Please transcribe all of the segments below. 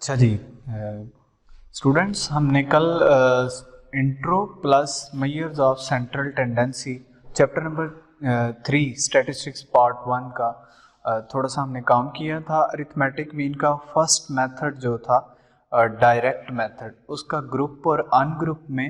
अच्छा जी स्टूडेंट्स, हमने कल intro plus measures of central tendency chapter number 3 statistics part 1 का थोड़ा सा हमने काम किया था। अरिथमेटिक मीन का फर्स्ट मेथड जो था डायरेक्ट मेथड, उसका ग्रुप और अनग्रुप में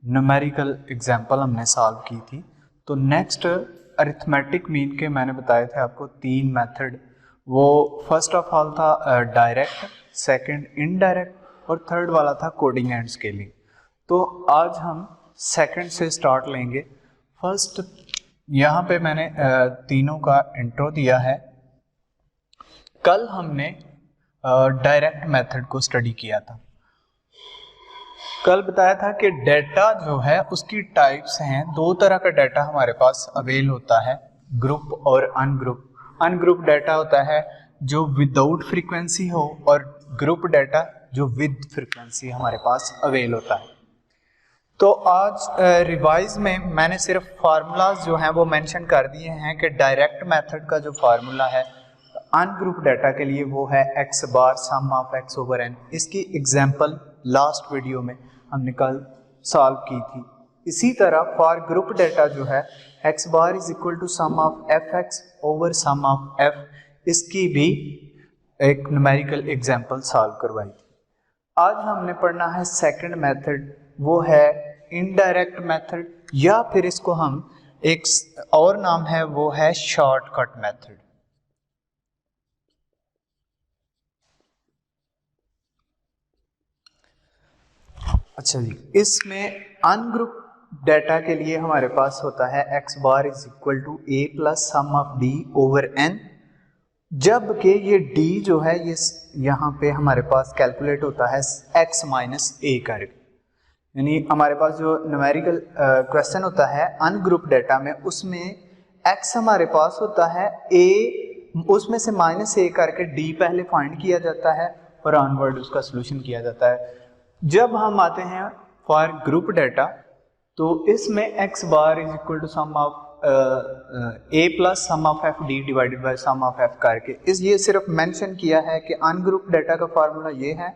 न्यूमेरिकल एग्जांपल हमने सॉल्व की थी। तो नेक्स्ट अरिथमेटिक मीन के मैंने बताए थे आपको 3 मेथड। वो फर्स्ट ऑफ ऑल था डायरेक्ट, सेकंड इनडायरेक्ट और थर्ड वाला था कोडिंग एंड स्केलिंग। तो आज हम सेकंड से स्टार्ट लेंगे। फर्स्ट यहाँ पे मैंने तीनों का इंट्रो दिया है। कल हमने डायरेक्ट मेथड को स्टडी किया था। कल बताया था कि डेटा जो है उसकी टाइप्स हैं, दो तरह का डेटा हमारे पास अवेल होता है, ग्रुप और अनग्रुप। अनग्रुप डेटा होता है जो विदाउट फ्रीक्वेंसी हो और ग्रुप डेटा जो विद फ्रीक्वेंसी हमारे पास अवेल होता है। तो आज रिवाइज में मैंने सिर्फ फार्मूलाज जो हैं वो मेंशन कर दिए हैं कि डायरेक्ट मेथड का जो फार्मूला है अनग्रुप डेटा के लिए वो है x bar sum of x over n। इसकी एग्जांपल लास्ट वीडियो में हमने कल सॉल्व की थी। इसी तरह फॉर ग्रुप डेटा जो है x bar is equal to sum of fx over sum of f, इसकी भी एक न्यूमेरिकल एग्जांपल सॉल्व करवाई थी। आज हमने पढ़ना है सेकंड मेथड, वो है इनडायरेक्ट मेथड, या फिर इसको हम एक और नाम है वो है शॉर्टकट मेथड। अच्छा जी, इसमें अनग्रुप डेटा के लिए हमारे पास होता है x bar is equal to a plus sum of d over n, जबकि ये d जो है ये यहाँ पे हमारे पास कैलकुलेट होता है x माइनस a करके। यानी हमारे पास जो न्यूमेरिकल क्वेश्चन होता है अनग्रुप डेटा में, उसमें x हमारे पास होता है a, उसमें से माइनस a करके d पहले फाइंड किया जाता है और ऑनवर्ड उसका सोल्यूशन किया जाता है। जब हम आते हैं फॉर ग्रुप डेटा तो इसमें x bar is equal to sum of a plus sum of F D divided by sum of f करके इस ये सिर्फ मेंशन किया है कि अनग्रुप डेटा का फार्मूला ये है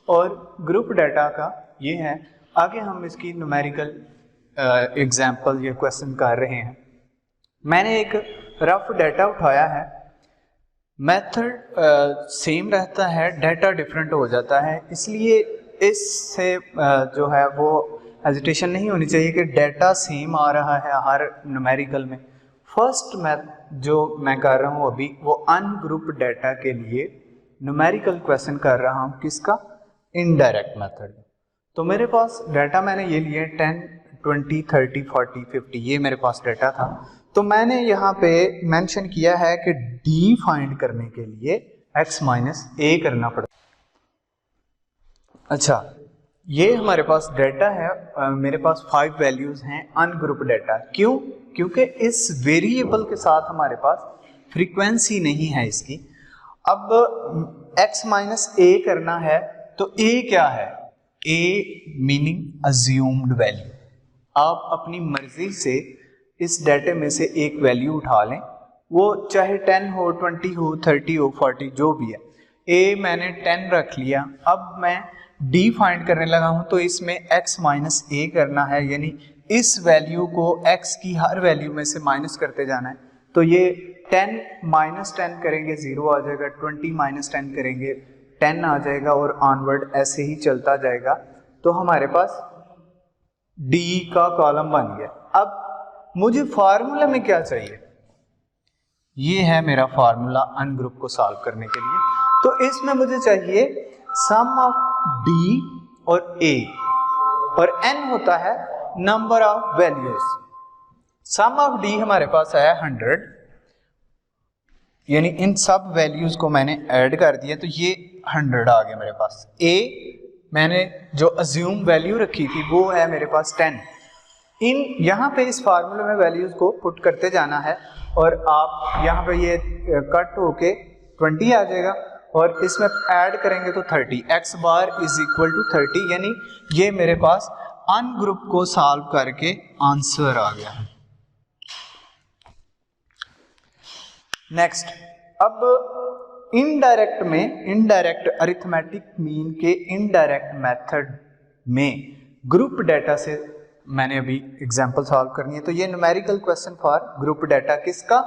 और ग्रुप डेटा का ये है। आगे हम इसकी न्यूमेरिकल एग्जांपल या क्वेश्चन कर रहे हैं। मैंने एक रफ डेटा उठाया है, मेथड सेम रहता है, डेटा डिफरेंट हो जाता है, इसलिए इससे जो है वो हेजिटेशन नहीं होनी चाहिए कि डेटा सेम आ रहा है हर न्यूमेरिकल में। फर्स्ट जो मैं कर रहा हूँ अभी वो अनग्रुप डेटा के लिए न्यूमेरिकल क्वेश्चन कर रहा हूँ, किसका? Indirect method. तो मेरे पास डेटा मैंने ये लिए 10, 20, 30, 40, 50, ये मेरे पास डेटा था। तो मैंने यहाँ पे मेंशन किया है कि d फाइंड करने के लिए x माइनस a करना पड़ता। अच्छा, ये हमारे पास डेटा है, मेरे पास 5 वैल्यूज हैं अनग्रुप डेटा। क्यों? क्योंकि इस वेरिएबल के साथ हमारे पास फ्रीक्वेंसी नहीं है इसकी। अब x माइनस a करना है तो a क्या है? a meaning assumed value. आप अपनी मर्जी से इस डेटे में से एक वैल्यू उठा लें, वो चाहे 10 हो, 20 हो, 30 हो, 40 जो भी है। a मैंने 10 रख लिया। अब मैं d फाइंड करने लगा हूं तो इसमें x माइनस a करना है, यानी इस वैल्यू को x की हर वैल्यू में से माइनस करते जाना है। तो ये 10 माइनस 10 करेंगे 0 आ जाएगा, 20 माइनस 10 करेंगे 10 आ जाएगा और ऑनवर्ड ऐसे ही चलता जाएगा। तो हमारे पास d का कॉलम बन गया। अब मुझे फार्मूला में क्या चाहिए? ये है मेरा फार्मूला अनग्रुप को सॉल्व करने के लिए। तो इसमें मुझे चाहिए सम ऑफ d और a, और n होता है number of values. Sum of d हमारे पास आया 100, यानी इन सब वैल्यूज को मैंने ऐड कर दिया तो ये 100 आ गया मेरे पास। a मैंने जो अज्यूम वैल्यू रखी थी वो है मेरे पास 10। इन यहाँ पे इस फार्मूले में वैल्यूज को पुट करते जाना है और आप यहाँ पे ये कट होके 20 आ जाएगा और इसमें ऐड करेंगे तो 30। x bar is equal to 30, यानी ये मेरे पास अनग्रुप को सॉल्व करके आंसर आ गया। नेक्स्ट, अब इनडायरेक्ट में, इनडायरेक्ट अरिथमेटिक मीन के इनडायरेक्ट मेथड में ग्रुप डाटा से मैंने अभी एग्जांपल सॉल्व करनी है। तो ये numerical question for group data किसका,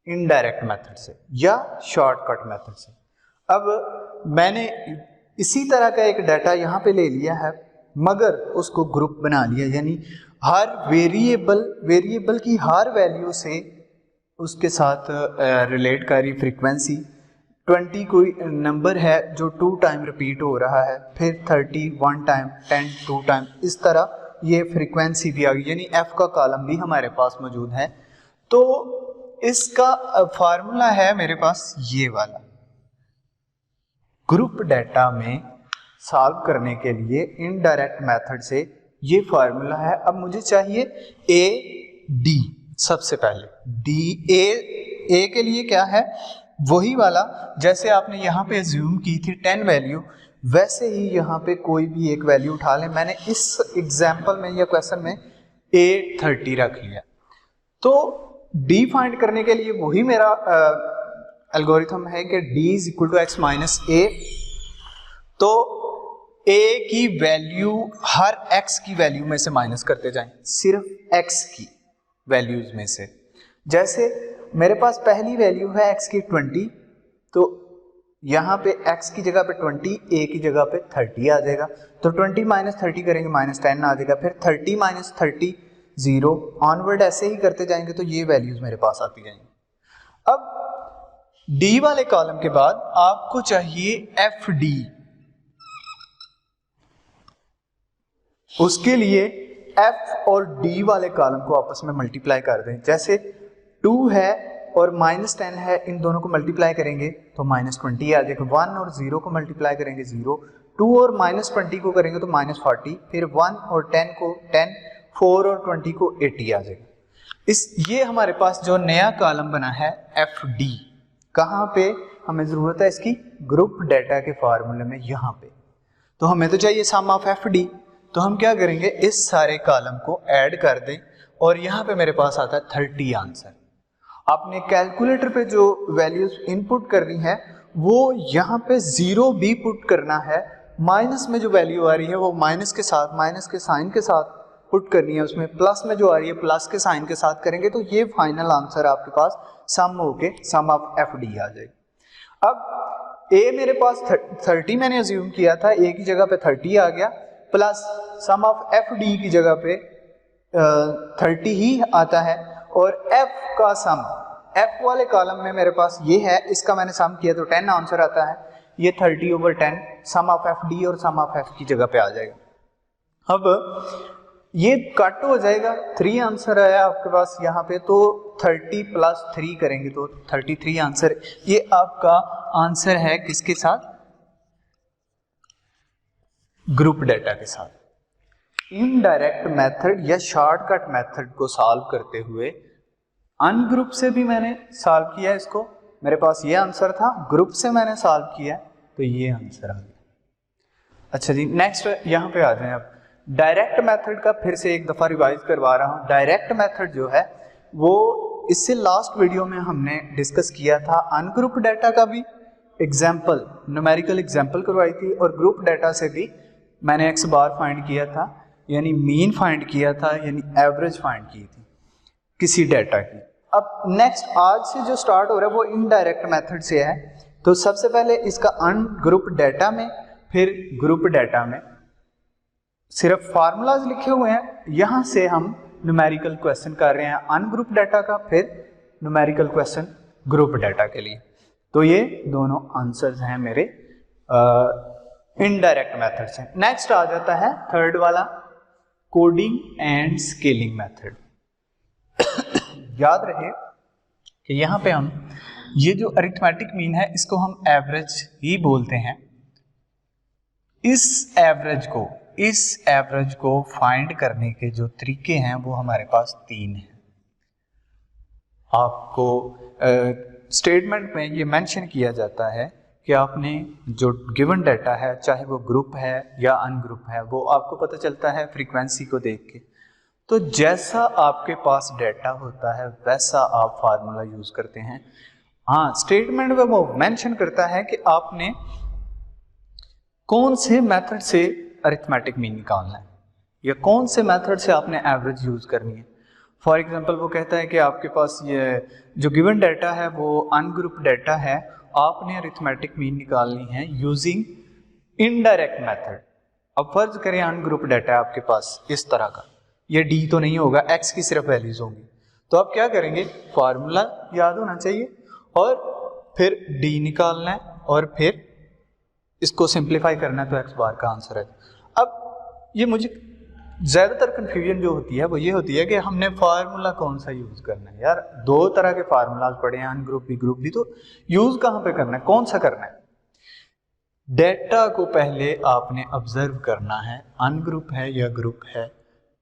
इनडायरेक्ट मेथड से या शॉर्टकट मेथड से। अब मैंने इसी तरह का एक डाटा यहाँ पे ले लिया है, मगर उसको ग्रुप बना लिया, यानी हर वेरिएबल की हर वैल्यू से उसके साथ रिलेट करी फ्रीक्वेंसी। 20 कोई नंबर है जो 2 टाइम रिपीट हो रहा है, फिर 30 1 टाइम, 10 2 टाइम, इस तरह ये फ्रीक्वेंसी भी आ गई, यानी एफ का कॉलम भी हमारे पास मौजूद है। तो इसका फार्मूला है मेरे पास ये वाला। ग्रुप डाटा में सॉल्व करने के लिए इनडायरेक्ट मेथड से ये फार्मूला है। अब मुझे चाहिए ए डी, सबसे पहले डी ए के लिए क्या है, वही वाला जैसे आपने यहाँ पे अज्यूम की थी 10 वैल्यू, वैसे ही यहाँ पे कोई भी एक वैल्यू उठा लें। मैंने इस एग्जाम्पल में या क्वेश्चन में ए 30 रख लिया। तो डी फाइंड करने के लिए वही मेरा एल्गोरिथम है कि d is equal to x minus a. तो a की वैल्यू हर x की वैल्यू में से माइनस करते जाएं, सिर्फ x की वैल्यूज में से। जैसे मेरे पास पहली वैल्यू है x की 20, तो यहाँ पे x की जगह पे 20, a की जगह पे 30 आ जाएगा। तो 20 माइनस 30 करेंगे माइनस 10 आ जाएगा, फिर 30 माइनस 30 0, ऑनवर्ड ऐसे ही करते जाएंगे तो ये वैल्यूज मेरे पास आती जाएंगी। अब D वाले कॉलम के बाद आपको चाहिए FD। उसके लिए F और D वाले कॉलम को आपस में मल्टीप्लाई कर दें। जैसे 2 है और माइनस 10 है, इन दोनों को मल्टीप्लाई करेंगे तो माइनस 20 आ जाएगा। 1 और 0 को मल्टीप्लाई करेंगे 0, 2 और माइनस 20 को करेंगे तो माइनस 40, फिर 1 और 10 को 10, 4 और 20 को 80 आ जाएगा। ये हमारे पास जो नया कॉलम बना है FD, कहाँ पे हमें जरूरत है इसकी, ग्रुप डाटा के फार्मूले में यहाँ पे। तो हमें तो चाहिए सम ऑफ FD, तो हम क्या करेंगे, इस सारे कॉलम को ऐड कर दें और यहाँ पे मेरे पास आता है 30 आंसर। आपने कैलकुलेटर पे जो वैल्यूज इनपुट करनी है वो यहाँ पे 0 भी पुट करना है, माइनस में जो वैल्यू आ रही है वो माइनस के साथ, माइनस के साइन के साथ पुट करनी है, उसमें प्लस में जो आ रही है प्लस के साइन के साथ करेंगे तो ये फाइनल आंसर आपके पास सम होके सम ऑफ FD आ जाएगी। अब A मेरे पास 30 मैंने अज्यूम किया था, A की जगह पे 30 आ गया, प्लस सम ऑफ FD की जगह पे 30 ही आता है, और F का सम F वाले कॉलम में मेरे पास ये है, इसका मैंने सम किया तो 10 आंसर आता है। ये 30/10 सम ऑफ FD और सम ऑफ F की जगह पे आ जाएगा। अब ये कट हो जाएगा, 3 आंसर आया आपके पास यहाँ पे, तो 30 + 3 करेंगे तो 33 आंसर। ये आपका आंसर है किसके साथ, ग्रुप डाटा के साथ। इनडायरेक्ट मेथड या शॉर्टकट मेथड को सॉल्व करते हुए अनग्रुप से भी मैंने सॉल्व किया इसको, मेरे पास ये आंसर था, ग्रुप से मैंने सॉल्व किया तो ये आंसर आ गया। अच्छा जी, नेक्स्ट यहाँ पे आ जाए। अब डायरेक्ट मेथड का फिर से एक दफा रिवाइज करवा रहा हूँ। डायरेक्ट मेथड जो है वो इससे लास्ट वीडियो में हमने डिस्कस किया था। अनग्रुप डाटा का भी एग्जाम्पल, न्यूमेरिकल एग्जाम्पल करवाई थी, और ग्रुप डाटा से भी मैंने x बार फाइंड किया था, यानी मीन फाइंड किया था, यानी एवरेज फाइंड की थी किसी डाटा की। अब नेक्स्ट आज से जो स्टार्ट हो रहा है वो इनडायरेक्ट मेथड से है। तो सबसे पहले इसका अनग्रुप डाटा में, फिर ग्रुप डाटा में सिर्फ फार्मूलाज लिखे हुए हैं, यहां से हम न्यूमेरिकल क्वेश्चन कर रहे हैं अनग्रुप डाटा का, फिर न्यूमेरिकल क्वेश्चन ग्रुप डाटा के लिए। तो ये दोनों आंसर्स हैं मेरे इनडायरेक्ट मेथड से। नेक्स्ट आ जाता है थर्ड वाला, कोडिंग एंड स्केलिंग मेथड। याद रहे कि यहाँ पे हम ये जो अरिथमेटिक मीन है इसको हम एवरेज ही बोलते हैं। इस एवरेज को फाइंड करने के जो तरीके हैं वो हमारे पास 3 हैं। आपको स्टेटमेंट में ये मेंशन किया जाता है कि आपने जो गिवन डाटा है, चाहे वो ग्रुप है या अनग्रुप है, वो आपको पता चलता है फ्रीक्वेंसी को देख के। तो जैसा आपके पास डाटा होता है वैसा आप फार्मूला यूज करते हैं। हाँ, स्टेटमेंट में वो मेंशन करता है कि आपने कौन से मेथड से अरिथमेटिक मीन निकालना है या कौन से मेथड से आपने एवरेज यूज करनी है। फॉर एग्जांपल वो कहता है कि आपके पास ये जो गिवन डाटा है वो अनग्रुप डाटा है, आपने अरिथमेटिक मीन निकालनी है यूजिंग इनडायरेक्ट मेथड। अब फर्ज करें अनग्रुप डाटा है आपके पास इस तरह का, ये डी तो नहीं होगा, एक्स की सिर्फ वैल्यूज होंगी, तो आप क्या करेंगे, फार्मूला याद होना चाहिए और फिर डी निकालना है और फिर इसको सिंप्लीफाई करना है तो एक्स बार का आंसर है। अब ये मुझे ज़्यादातर कंफ्यूजन जो होती है वो ये होती है कि हमने फार्मूला कौन सा यूज़ करना है। यार दो तरह के फार्मूलाज पढ़े हैं, अनग्रुप भी ग्रुप भी, तो यूज़ कहाँ पे करना है, कौन सा करना है। डेटा को पहले आपने ऑब्जर्व करना है, अनग्रुप है या ग्रुप है।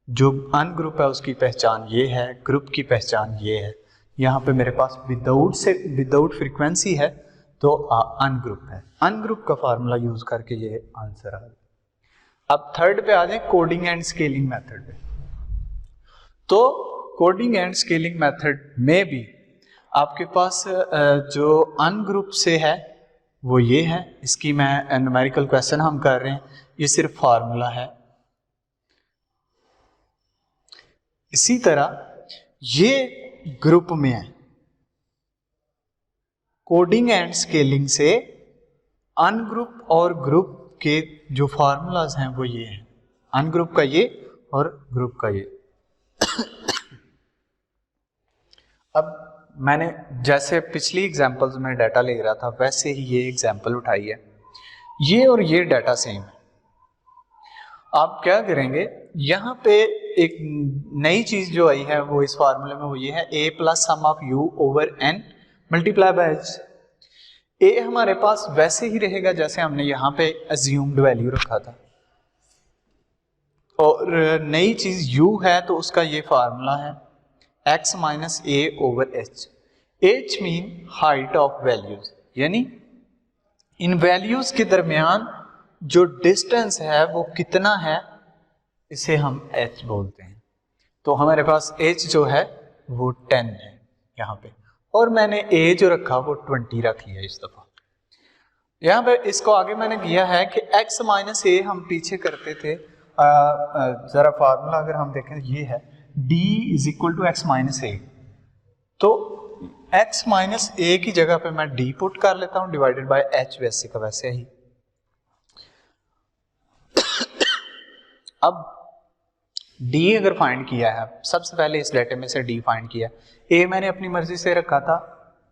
जो अनग्रुप है उसकी पहचान ये है, ग्रुप की पहचान ये है। यहाँ पे मेरे पास विदाउट फ्रीक्वेंसी है तो अनग्रुप है, अनग्रुप का फार्मूला यूज करके ये आंसर आ गया। अब थर्ड पे आ जाए, कोडिंग एंड स्केलिंग मेथड पे। तो कोडिंग एंड स्केलिंग मेथड में भी आपके पास जो अनग्रुप से है वो ये है, इसकी मैं न्यूमेरिकल क्वेश्चन हम कर रहे हैं, ये सिर्फ फार्मूला है। इसी तरह ये ग्रुप में है, कोडिंग एंड स्केलिंग से अनग्रुप और ग्रुप के जो फार्मूलाज हैं वो ये हैं, अनग्रुप का ये और ग्रुप का ये। अब मैंने जैसे पिछली एग्जांपल्स में डाटा ले रहा था वैसे ही ये एग्जांपल उठाई है, ये और ये डाटा सेम है। आप क्या करेंगे, यहाँ पे एक नई चीज जो आई है वो इस फार्मूले में वो ये है, a plus sum of u over n multiply by h। a हमारे पास वैसे ही रहेगा जैसे हमने यहाँ पे अज्यूम्ड वैल्यू रखा था, और नई चीज u है तो उसका ये फार्मूला है x minus a over h। h mean height of values, यानी इन वैल्यूज के दरमियान जो डिस्टेंस है वो कितना है, इसे हम h बोलते हैं। तो हमारे पास h जो है वो 10 है यहाँ पे, और मैंने a जो रखा वो 20 रख लिया इस दफा। यहाँ पे इसको आगे मैंने किया है कि x माइनस a हम पीछे करते थे, जरा फार्मूला अगर हम देखें ये है d is equal to x minus a, तो x माइनस ए की जगह पे मैं d पुट कर लेता हूं डिवाइडेड बाय h, वैसे का वैसे ही। अब d अगर फाइंड किया है, सबसे पहले इस डाटे में से d फाइंड किया, a मैंने अपनी मर्जी से रखा था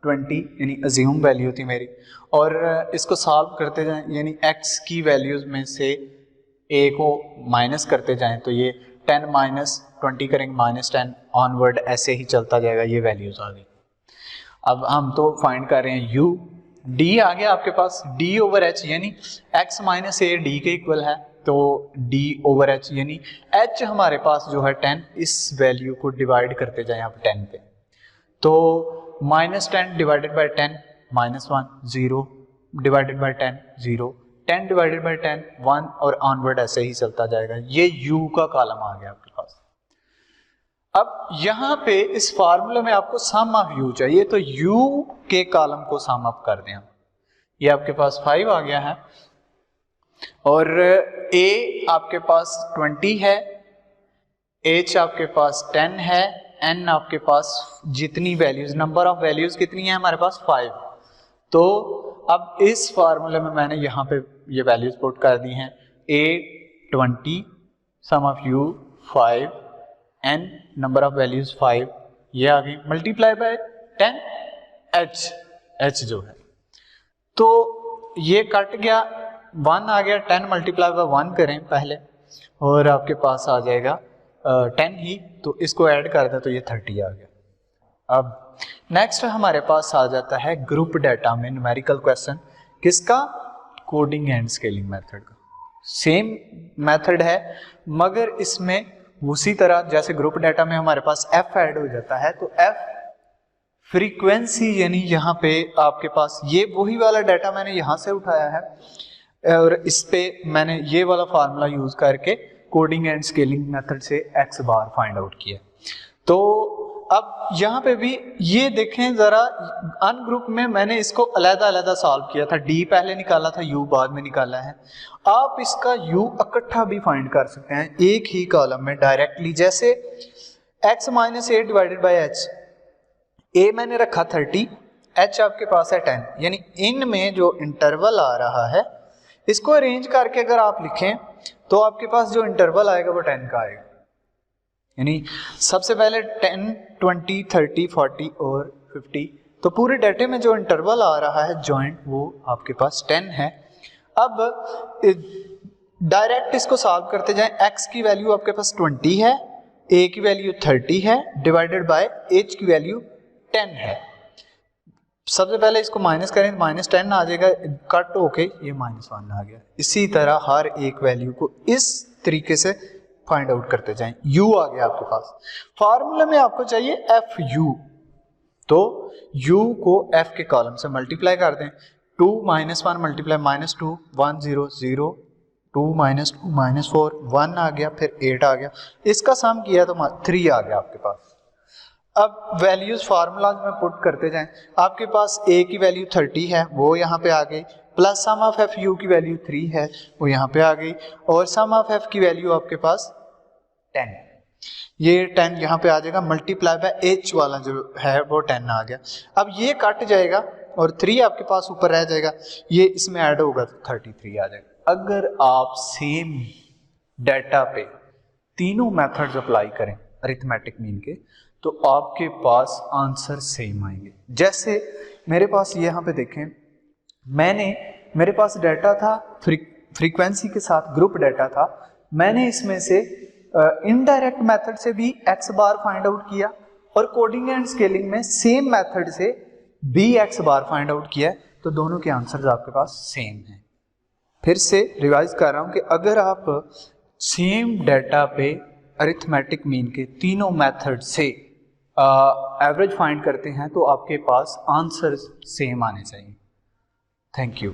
20, यानी अज्यूम वैल्यू थी मेरी, और इसको सॉल्व करते जाएं, यानी x की वैल्यूज में से a को माइनस करते जाएं तो ये 10 माइनस 20 करेंगे -10 ऑनवर्ड, ऐसे ही चलता जाएगा, ये वैल्यूज आ गई। अब हम तो फाइंड कर रहे हैं u, d आ गया आपके पास, d ओवर h यानी x माइनस a d के इक्वल है, तो d ओवर h यानी h हमारे पास जो है 10, इस वैल्यू को डिवाइड करते जाएं आप 10 पे, तो -10 divided by 10 -1 0 divided by 10 0 10 divided by 10 1 और ऑनवर्ड ऐसे ही चलता जाएगा। ये u का कॉलम आ गया आपके पास। अब यहाँ पे इस फार्मूले में आपको सम ऑफ u चाहिए, तो u के कॉलम को सम अप कर दें। ये आपके पास 5 आ गया है, और a आपके पास 20 है, h आपके पास 10 है, n आपके पास जितनी वैल्यूज, नंबर ऑफ वैल्यूज कितनी है हमारे पास 5। तो अब इस फार्मूले में मैंने यहाँ पे ये वैल्यूज पुट कर दी हैं, a 20, sum of u 5, n number of values 5, ये आ गई, मल्टीप्लाई बाय 10 h जो है, तो ये कट गया, 1 आ गया, 10 मल्टीप्लाई बाय 1 करें पहले और आपके पास आ जाएगा 10 ही, तो इसको ऐड कर दें तो ये 30 आ गया। अब नेक्स्ट हमारे पास आ जाता है ग्रुप डाटा में न्यूमेरिकल क्वेश्चन, किसका, कोडिंग एंड स्केलिंग मेथड का। सेम मेथड है मगर इसमें उसी तरह जैसे ग्रुप डाटा में हमारे पास f ऐड हो जाता है, तो f फ्रीक्वेंसी, यानी यहाँ पे आपके पास ये वही वाला डाटा मैंने यहाँ से उठाया है और इस पे मैंने ये वाला फार्मूला यूज करके कोडिंग एंड स्केलिंग मेथड से x बार फाइंड आउट किया। तो अब यहाँ पे भी ये देखें जरा, अनग्रुप में मैंने इसको अलग अलग सॉल्व किया था, डी पहले निकाला था, यू बाद में निकाला है। आप इसका यू इकट्ठा भी फाइंड कर सकते हैं एक ही कॉलम में डायरेक्टली, जैसे x minus a divided by h, a मैंने रखा 30, एच आपके पास है 10, यानी इनमें जो इंटरवल आ रहा है इसको अरेंज करके अगर आप लिखें तो आपके पास जो इंटरवल आएगा वो 10 का आएगा। यानी सबसे पहले 10, 20, 30, 40 और 50, तो पूरे डाटे में जो इंटरवल आ रहा है जॉइंट वो आपके पास 10 है। अब डायरेक्ट इसको सॉल्व करते जाएं, x की वैल्यू आपके पास 20 है, a की वैल्यू 30 है, डिवाइडेड बाय h की वैल्यू 10 है। सबसे पहले इसको माइनस करें, -10 आ जाएगा, कट होके ये -1 आ गया। इसी तरह हर एक वैल्यू को इस तरीके से फाइंड आउट करते जाएं। u आ गया आपके पास, फार्मूले में आपको चाहिए fu, तो u को f के कॉलम से मल्टीप्लाई कर दें, 2 - 1 मल्टीप्लाई -2, 1 0 0, 2 - 2 -4, 1 आ गया, फिर 8 आ गया, इसका सम किया तो 3 आ गया आपके पास। अब वैल्यूज फार्मूलाज में पुट करते जाएं, आपके पास a की वैल्यू 30 है वो यहाँ पे आ गई, plus sum of F U की वैल्यू 3 है वो यहाँ पे आ गई, और सम ऑफ एफ की वैल्यू आपके पास 10, ये 10 यहाँ पे आ जाएगा, मल्टीप्लाई बाय h वाला जो है वो 10 आ गया। अब ये कट जाएगा और 3 आपके पास ऊपर रह जाएगा, ये इसमें ऐड होगा तो 33 आ जाएगा। अगर आप सेम डाटा पे तीनों मेथड्स अप्लाई करें अरिथमेटिक मीन के, तो आपके पास आंसर सेम आएंगे। जैसे मेरे पास यहाँ पे देखें, मेरे पास डाटा था फ्रीक्वेंसी के साथ ग्रुप डाटा था, मैंने इसमें से इनडायरेक्ट मेथड से भी x बार फाइंड आउट किया और कोडिंग एंड स्केलिंग में सेम मेथड से भी x बार फाइंड आउट किया, तो दोनों के आंसर्स आपके पास सेम हैं। फिर से रिवाइज कर रहा हूं कि अगर आप सेम डाटा पे अरिथमेटिक मीन के तीनों मेथड से एवरेज फाइंड करते हैं तो आपके पास आंसर सेम आने चाहिए। Thank you.